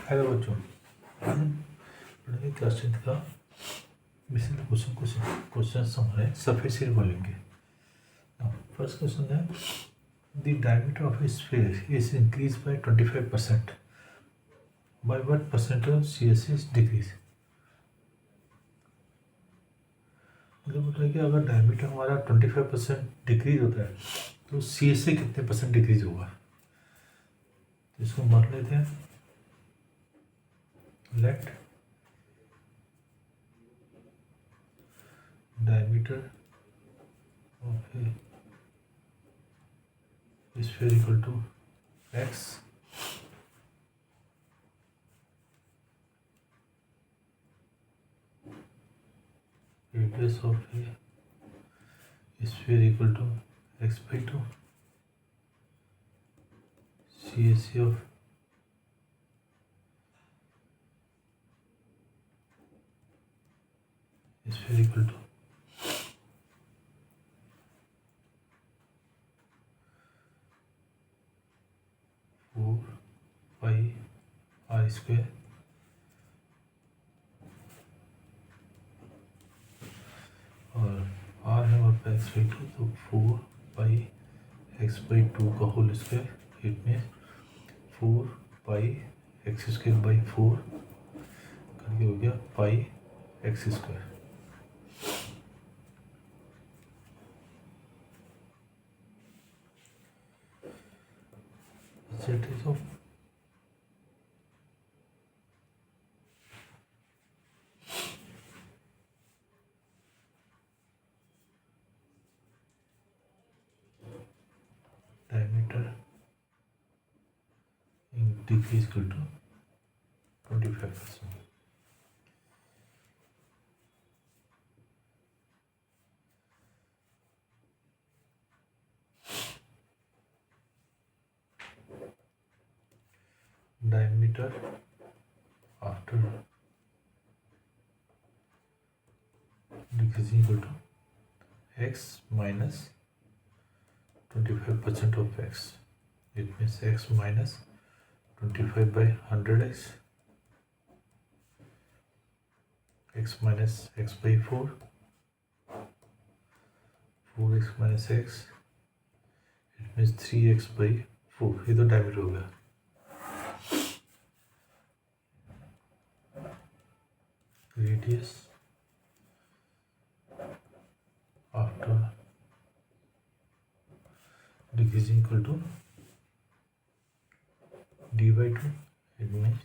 Hello बच्चों, आज हम पढ़ेंगे क्लास 10 का बेसिक क्वेश्चन हमारे सरफेस एरिया बोलेंगे। फर्स्ट क्वेश्चन है the diameter of a sphere is increase by 25%, by what percentage C S is decrease. मतलब बोल रहा है कि अगर डायमीटर हमारा 25% डिक्रीज होता है तो सी एस से कितने परसेंट डिक्रीज होगा। तो इसको मान लेते हैं, late diameter of a sphere equal to x, radius of a sphere equal to x by 2, CSE of sphere equal to 4 pi r square और r है हमारे पास x by 2, तो 4 pi x by 2 का whole square, it mean 4 pi x square by 4 करके हो गया pi x square. Percentage of diameter in degree is equal to 25%. Diameter after decreasing equal to x minus 25% of x. It means x minus 25 by 100x, x minus x by 4, 4x minus x, it means 3x by 4. ये तो diameter हो गया। Radius after decreasing equal to d by 2, it means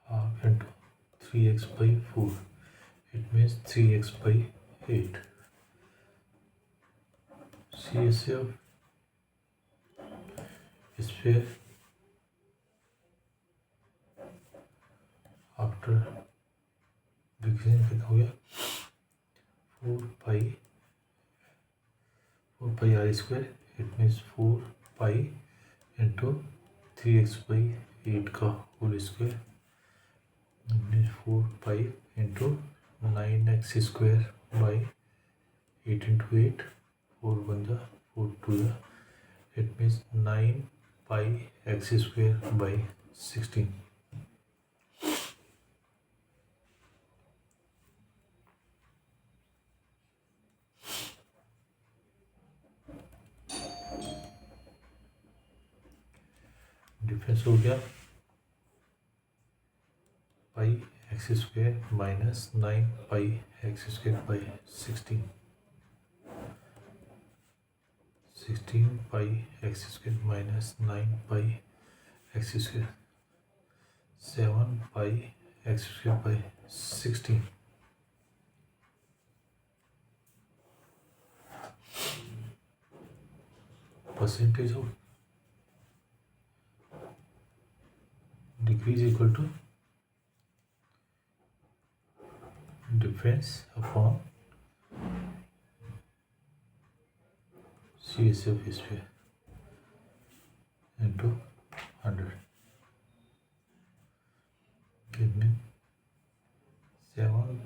half into 3x by 4, it means 3x by 8. CSA of sphere after decreasing कितना हो गया 4 pi r square, it means 4 pi into 3x by 8 का whole square, it means 4 pi into 9x square by 8 into 8, 4 1 जा 4 2 जा, it means 9 pi x square by 16. Difference हो गया pi x square minus 9 pi x square by 16, 16 pi x square minus 9 pi x square, 7 pi x square by 16। Percentage of decrease equal to difference upon CSF sphere into 100. Give me 7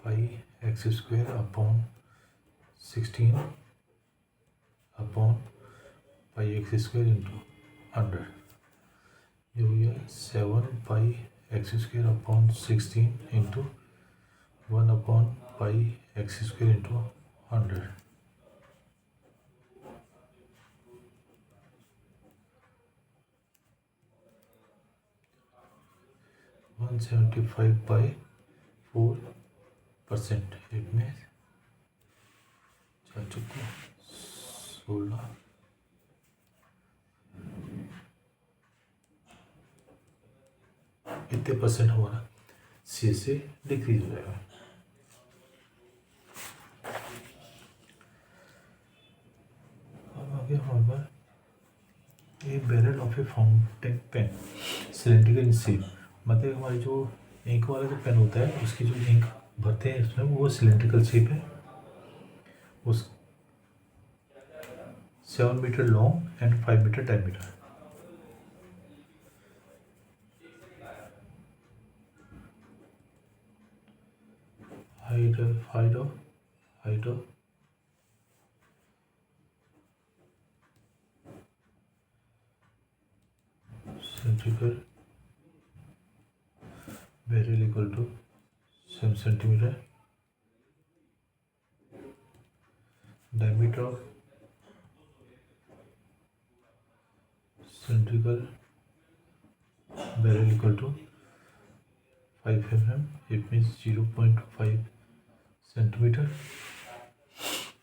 pi x square upon 16 upon pi x square into 100. ये हो गया 7 pi x² upon 16 into 1/पाई x² into 100। 175/4%। एक में चार चुका 16 इतने percent हमारा सी से डिक्रीज हो जाएगा। अब आगे हमारे पास a barrel of a fountain pen cylindrical in shape, मतलब हमारी जो इंक वाला जो पेन होता है उसकी जो इंक भरते हैं उसमें वो सिलेंड्रिकल शेप है। उस 7 metre long and 5 metre diameter. height of cylindrical barrel equal to 7 centimeter. Diameter of cylindrical barrel equal to 5 mm. It means 0.5 centimetre.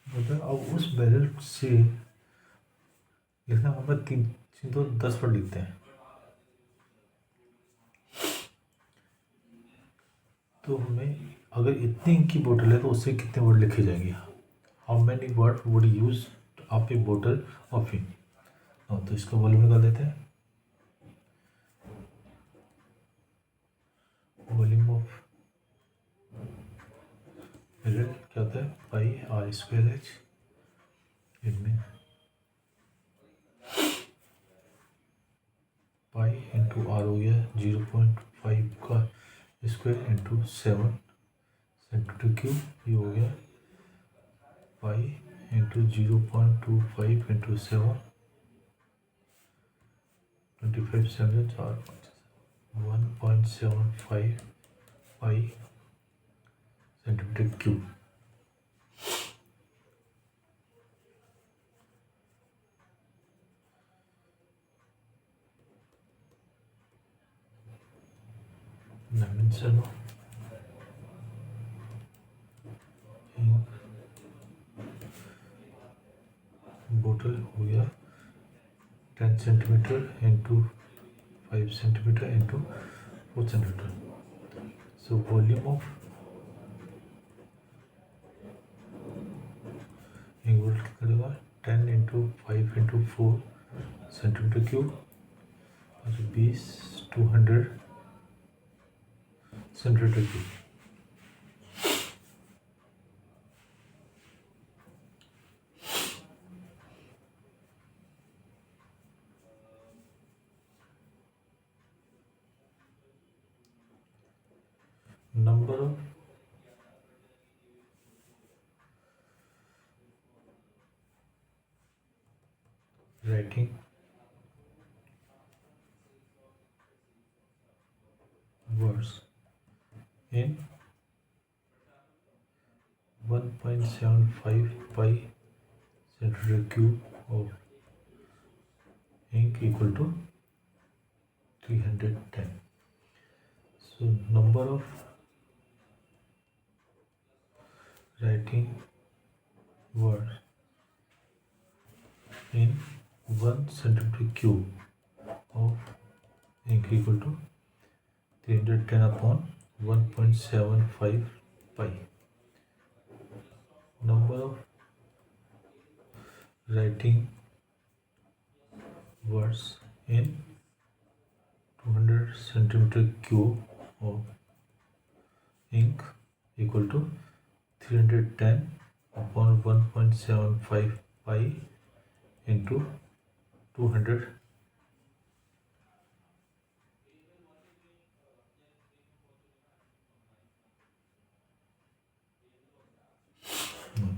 मतलब अब उस बैरल से लिखना हमें 3 तो 10 पर लिखते हैं, तो हमें अगर इतनी इंक की बोतल है तो उससे कितने वर्ड लिखे जाएंगे। How many word would use of a बोतल ऑफ इंक। तो इसका वॉल्यूम निकाल देते हैं। वॉल्यूम ऑफ बैरल क्या होता है, πr²h। इनमें पाई इंटू आर हो गया 0.5 का स्क्वायर इंटू 7 सेंटीमीटर क्यूब। ये हो गया pi into 0.25 into 7 25 7 4 1.75 pi centimetre cube. Dimension of बोतल हो गया 10 centimetre into 5 centimetre into 4 centimetre. So volume of ink करेगा 10 इंटू 5 इंटू 4 centimetre cube, 20 200 centimetre cube. Number of writing words in 1.75 pi centimeter cube of ink equal to 310. So number of writing words in 1 centimeter cube of ink equal to 310 upon 1.75 pi. Number of writing words in 200 centimeter cube of ink equal to 310 upon 1.75 pi into 200।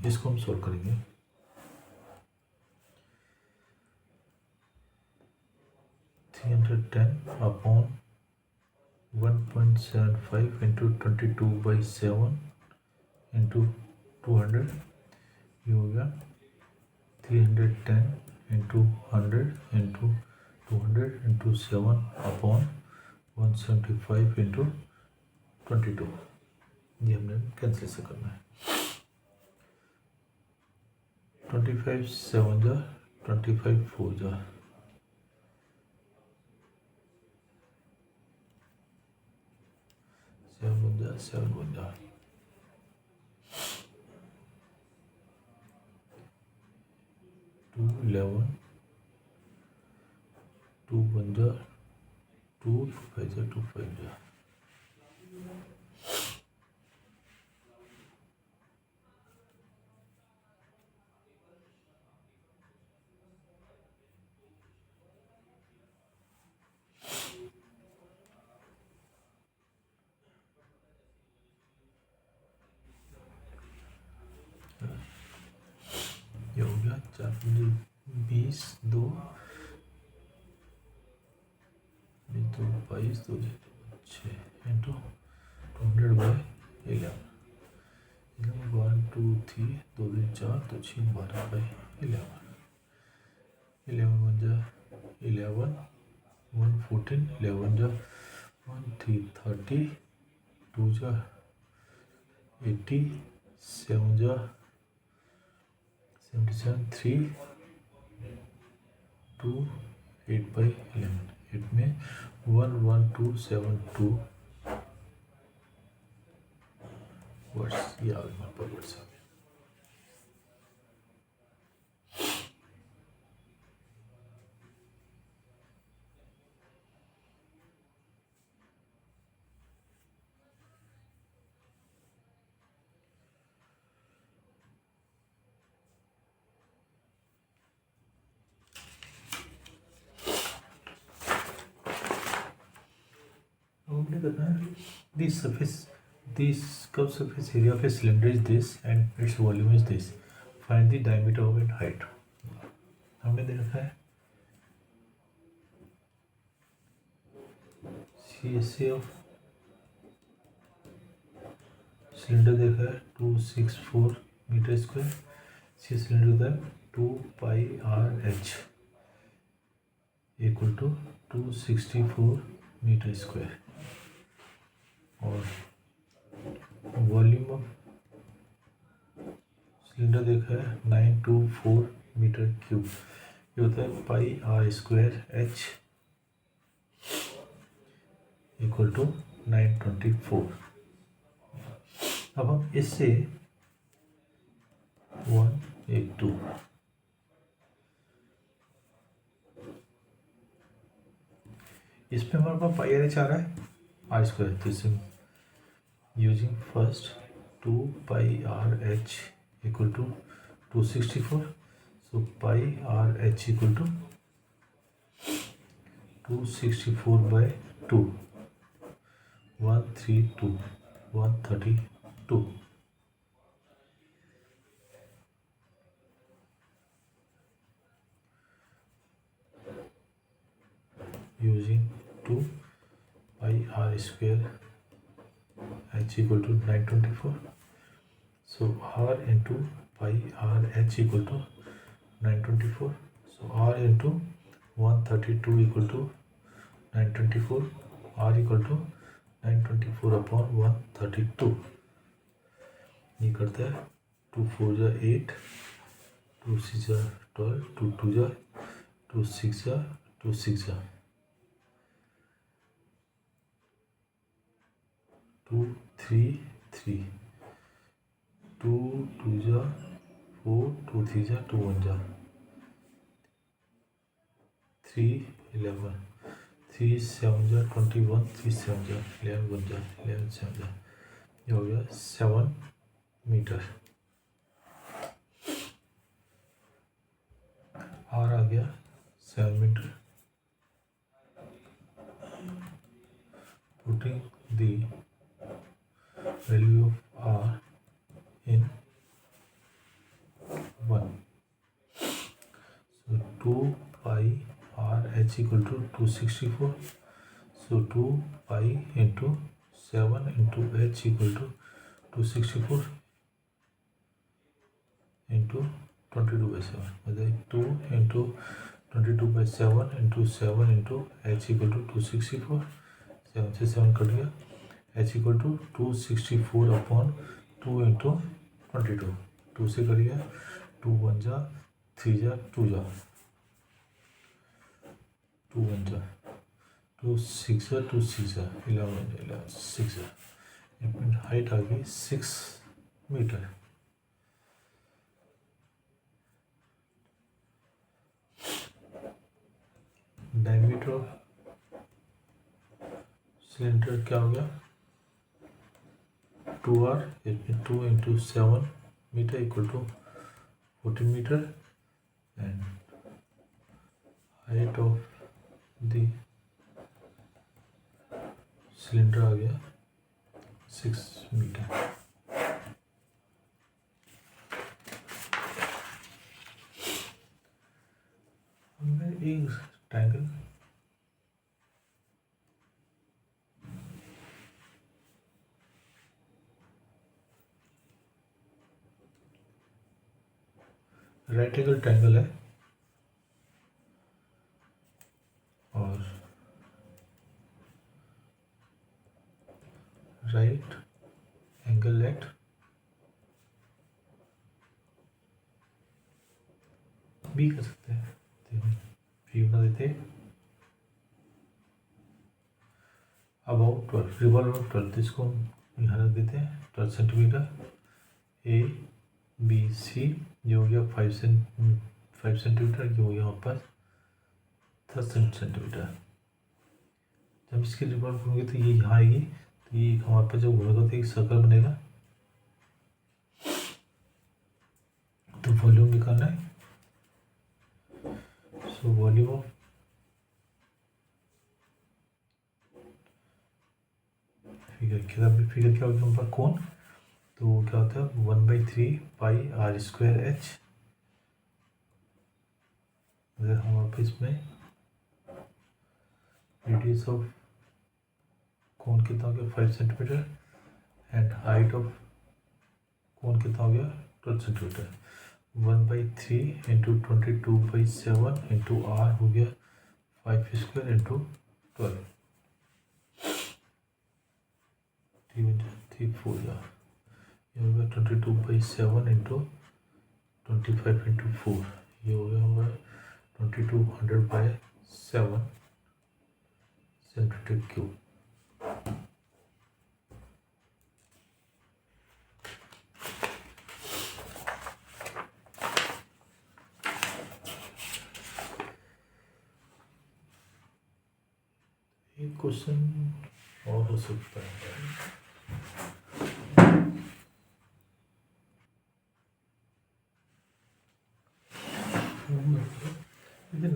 इसको हम solve करेंगे। 3 310 upon 1.75 into 22/7 into 200, ये हो गया 310 into 100 into 200 into 7 upon 175 into 22। ये हमने cancel से करना है। 25 7 जा 25 4 जा 7 जा 7 जा 2 11 2 1 जा 2 5 जा 2 5 जा ये हो गया 4 20 2 22 2 6 इंटू 200/11 1 2 3 2 4 2 6 12/11 11 1 जा 11 1 14 11 जा 1 3 30 2 जा 80 7 जा 77 3 2 8/11 8 में 1 1 2 7 2 वर्ड्स ये आ गया पर वर्ड्स आ गया। हमने करना है this curved surface area of a cylinder is this and its volume is this, find the diameter of its height। हमने दे रखा है CSA ऑफ सिलेंडर देखा है 264 मीटर स्क्वायर, सी सिलेंडर का 2πRh equal to 264 metre square, और volume of cylinder देखा है 924 metre cube, ये होता है πr²h इक्वल टू 924। अब हम इससे 1 1 2 इसमें हमारे पास πRh आ रहा है r², तो इसे using first 2πRh equal to 264, so πRh equal to 264/2 132 132 using 2πr² h equal to 924, so r into πRh equal to 924, so r into 132 equal to 924, r equal to 924 upon 132। ये करता है 2 4 जा 8 2 6 जा 12 2 2 जा 2 6 जा 2 6 जा 2 3 3 2 2 जा 4 2 3 जा 2 1 जा 3 11 3 7 जा 21 3 7 जा 11 1 जा 11 7 जा, ये हो गया 7 मीटर। आर आ गया 7 metre. Putting the value of r in 1, so 2πRh equal to 264. So 2 pi into 7 into h equal to 264 into 22 by 7. मतलब 2 into 22 by 7 into 7 into h equal to 264. 7 से 7 कट गया. h equal to 264 upon 2 into 22. 2 से cut गया. 2 1 जा 3 जा 2 जा 2 1 जा 2 6 जा 2 6 जा 11 11 6 जा. हाइट आ गई 6 मीटर. डायमीटर ऑफ सिलेंडर क्या हो गया 2r. 2 into 7 metre equal to 14 metre. And height of the cylinder आ गया 6 मीटर. हमने एक ट्रायंगल राइट एंगल ट्रायंगल है और राइट एंगल एट बी कर सकते हैं. बी बना देते अबाउट 12 रिवॉल्व ऑफ 12. इसको हम यहाँ रख देते हैं 12 सेंटीमीटर. ए बी सी ये हो गया 5 सेंटीमीटर. ये हो गया हमारे पास 10 सेंटीमीटर. जब इसकी रिवॉल्व होंगे तो ये यहाँ आएगी. तो ये हमारे पास जब घूमेगा तो एक सर्कल बनेगा. तो वॉल्यूम निकालना है. सो वॉल्यूम ऑफ फिगर क्या होगा हमारे पास कोण. तो क्या होता है 1/3 पाई आर स्क्वायर एच. अगर हमारे पास इसमें रेडियस ऑफ कोण कितना हो गया 5 सेंटीमीटर. एंड हाइट ऑफ कोण कितना हो गया 12 सेंटीमीटर. 1/3 इंटू 22/7 इंटू आर हो गया 5 स्क्वायर इंटू 12. 3 4 जा ये हो गया 22/7 इंटू 25 इंटू 4. ये हो गया होगा 2200/7 सेंटीमीटर क्यूब. एक क्वेश्चन और हो सकता है.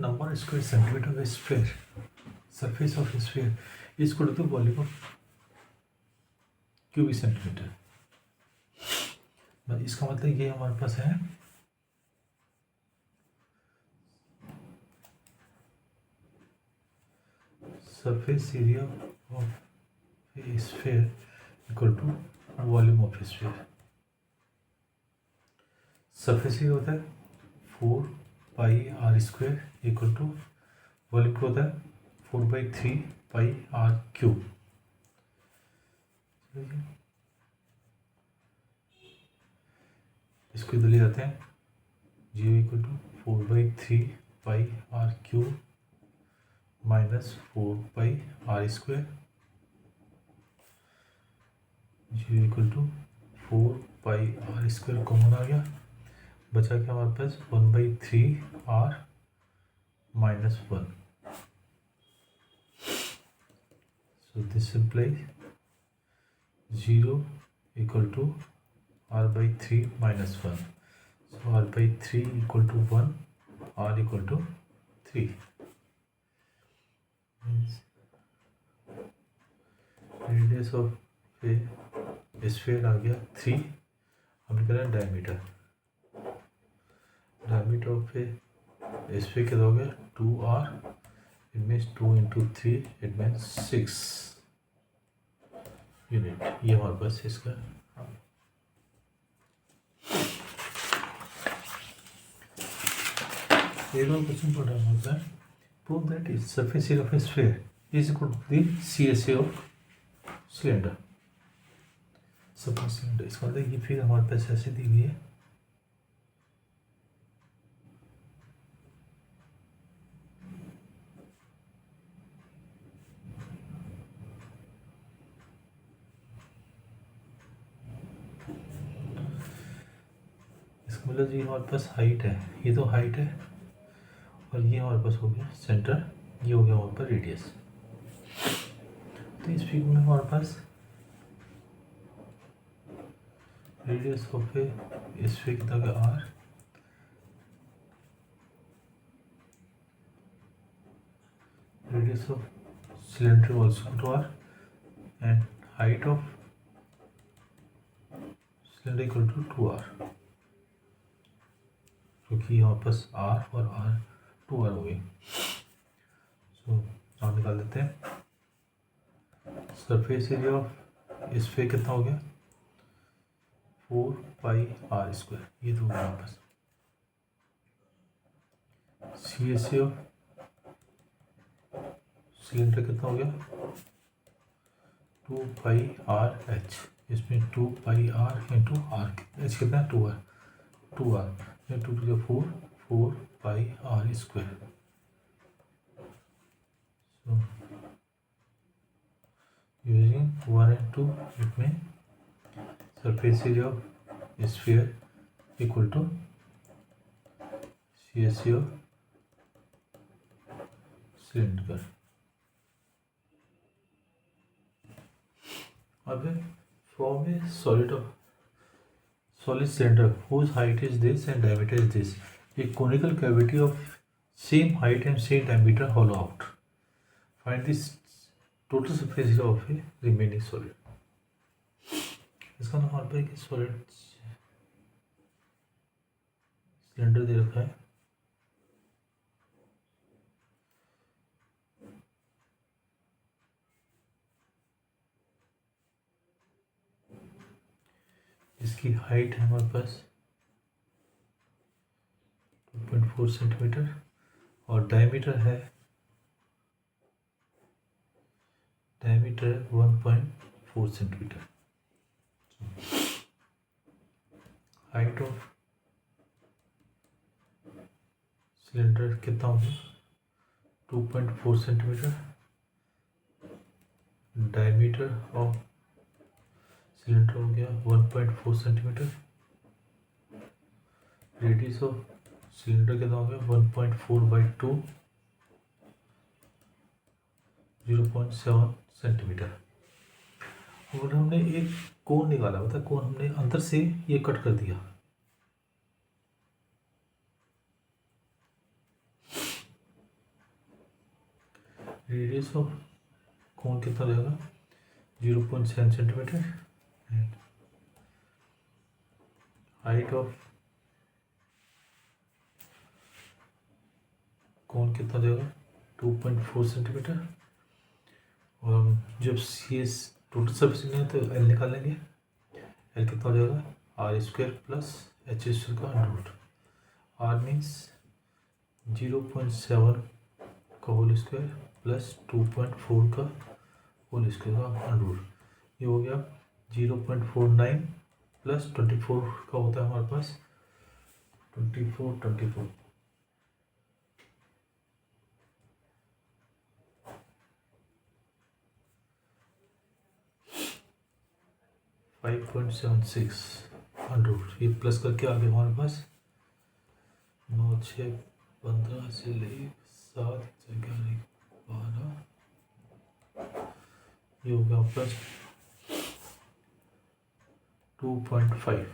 Number square centimetre of sphere surface of sphere इसको तो वॉल्यूम ऑफ क्यूबिक सेंटीमीटर. इसका मतलब ये हमारे पास है surface area of a sphere equal to volume of sphere. Surface area होता है 4 pi r square equal to volume क्या होता है 4/3 पाई आर क्यूब. इसको इधर ले जाते हैं. 0 equal to 4/3 pi r cube minus 4 pi r square. 0 equal to 4 pi r square common आ गया. बचा क्या हमारे पास 1/3 r minus 1. So this implies 0 equal to r/3 minus 1. सो r/3 equal to 1 r equal to 3. Radius of a sphere आ गया 3. हमने करा diameter. Diameter of a sphere कितना हो गया 2r It means 2 into 3, it means 6 unit. ये हमारे पास इसका एक और क्वेश्चन पढ़ा होता है। Prove that is surface area of a sphere is equal to the CSA of cylinder। Suppose cylinder, इसका मतलब ये फिगर हमारे पास ऐसे दी हुई है। इसका मतलब ये हमारे पास हाइट है, ये तो हाइट है, और ये हमारे पास हो गया सेंटर, ये हो गया हमारे पास रेडियस। तो इस फिगर में हमारे पास रेडियस ऑफ ए स्फीयर कितना होगा r, radius of cylinder also two r, and height of cylinder equal to 2r, क्योंकि यहाँ पास r और r 2r हो गई। सो नाम निकाल देते हैं। सरफेस एरिया ऑफ स्फीयर कितना हो गया 4 पाई r स्क्वायर, ये तो हो गया यहाँ पास। CSA ऑफ सिलेंडर कितना हो गया 2 पाई r h, इसमें 2 pi r into r, h कितना है 2r, 2r two two 4, 4 pi r square. So using 1 and 2, it में surface area of sphere equal to CSA of cylinder. अब from a solid cylinder whose height is this and diameter is this, a conical cavity of same height and same diameter hollow out, find this total surface area of a remaining solid। इसका नाम हमारे पास एक solid cylinder दे रखा है, इसकी height है हमारे पास 2.4 centimetre और डायमीटर है 1.4 सेंटीमीटर। हाइट ऑफ सिलेंडर कितना हो गया 2.4 सेंटीमीटर, डायमीटर ऑफ सिलेंडर हो गया 1.4 सेंटीमीटर, रेडियस ऑफ सिलेंडर कितना हो गया 1.4/2, 0.7 सेंटीमीटर। और हमने एक कोण निकाला, मतलब कोण हमने अंदर से ये कट कर दिया, रेडियस ऑफ कोण कितना रहेगा 0.7 सेंटीमीटर, हाइट ऑफ कोण कितना देगा 2.4 सेंटीमीटर, और जब CS टोटल सर्फेस नहीं है तो L निकाल लेंगे। L कितना हो जाएगा r² प्लस h² का अंडर रूट, r मीन्स 0.7 का होल स्क्वायर प्लस 2.4 का होल स्क्वायर का अंडर रूट, ये हो गया 0.49 प्लस 24 का होता है हमारे पास 24 5.76 अंडर रूट, ये प्लस करके आगे हमारे पास 9 6 15 से ले 7 11 12, ये हो गया प्लस 2.5।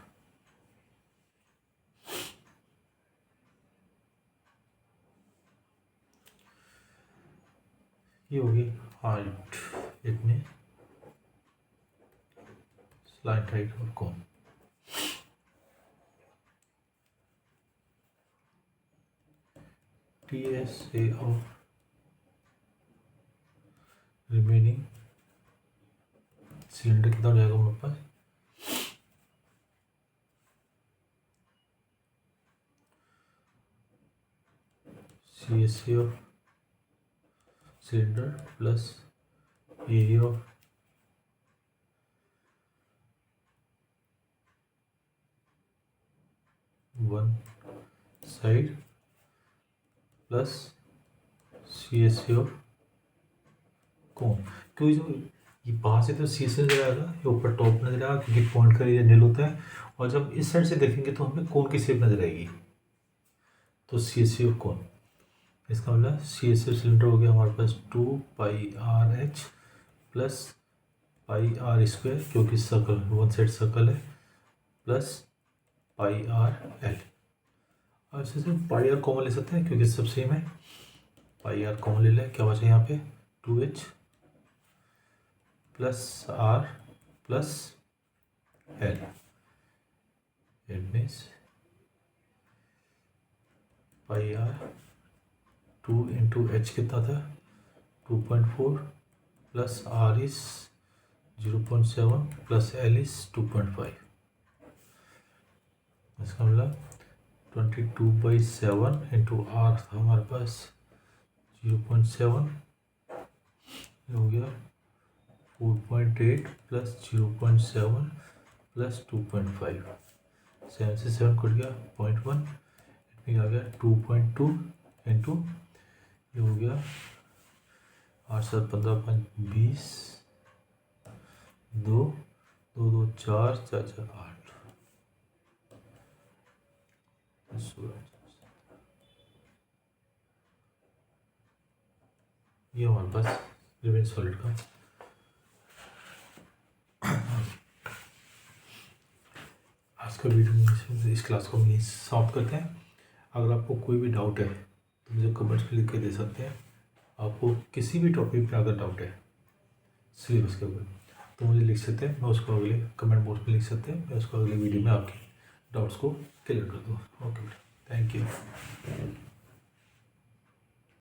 ये होगी हाइट, इट में slide height of cone. TSA of remaining cylinder कितना हो जाएगा हमारे पास, CSA of cylinder plus area of one side plus CSA of कौन, क्योंकि जो ये बाहर से तो CSA नजर आएगा, ये ऊपर टॉप नजर आएगा क्योंकि पॉइंट का एरिया नील होता है, और जब इस साइड से देखेंगे तो हमें कोन की शेप नजर आएगी, तो CSA ऑफ कौन, इसका मतलब CSA सिलेंडर हो गया हमारे पास 2πRH प्लस πR² क्योंकि सर्कल वन साइड सर्कल है, प्लस πRL। और इससे से πR कॉमन ले सकते हैं क्योंकि सब सेम है, πR कॉमन ले लें, क्या बचा यहाँ पे 2H plus R plus L, it means πR 2 into H कितना था 2.4 plus R is 0.7 plus L is 2.5, इसका मतलब 22/7 इंटू R था हमारे पास 0.7, हो गया 4.8 प्लस 0.7 प्लस 2.5, 7 से 7 कट गया 0.1, इसमें आ गया 2.2 इंटू ये हो गया 8 7 15 5 20 2 2 2 4 4 4 8 ये हमारे पास रिमेन सॉलिड का आज का वीडियो में इस क्लास को हम यहीं समाप्त करते हैं। अगर आपको कोई भी डाउट है तो मुझे कमेंट्स में लिख के दे सकते हैं। आपको किसी भी टॉपिक पर अगर डाउट है सिलेबस के ऊपर तो मुझे लिख सकते हैं, मैं उसको अगले कमेंट बॉक्स में लिख सकते हैं, मैं उसको अगले वीडियो में आपके डाउट्स को क्लियर कर दूँगा। Okay, thank you.